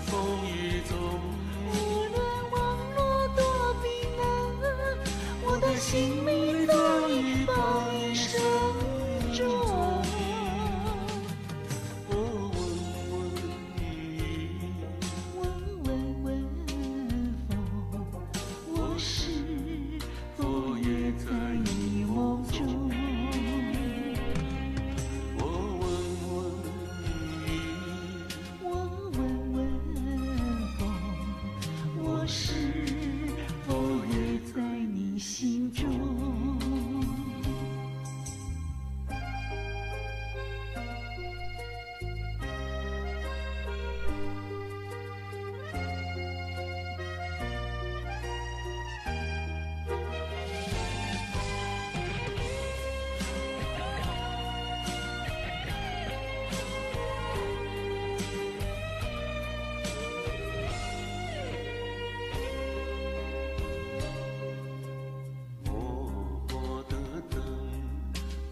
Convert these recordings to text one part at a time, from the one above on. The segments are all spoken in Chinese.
风雨中，无论网络多冰冷，我的心里早已报一声中。问问问风，我是否也在你梦中？我问问风，我是否也在你心中？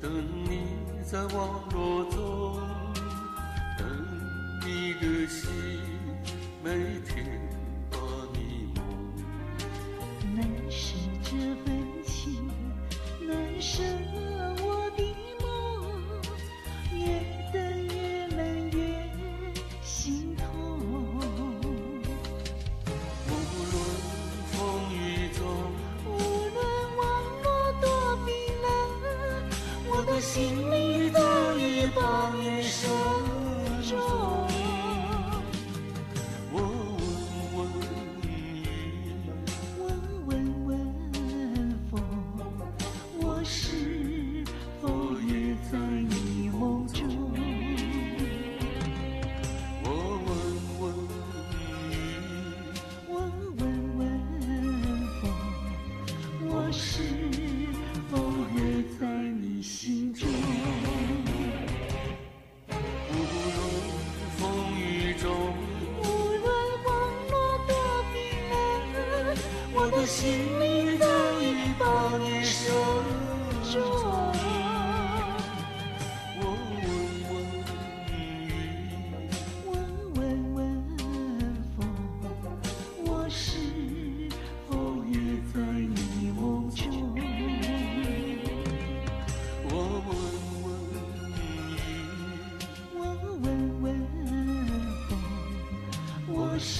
等你在网络中，等你的心每天把你梦。难舍这份情，难舍我的梦，越等越冷越心痛。无论风雨中，无论网络多冰冷，我的心里早已报一声中。问问问风，我是否也在你梦中？问问问风，我是否也在你心中？无论风雨中，无论网络多冰冷，我的心里早已报一声中。问问问风，我是否也在你梦中？问问问风，我是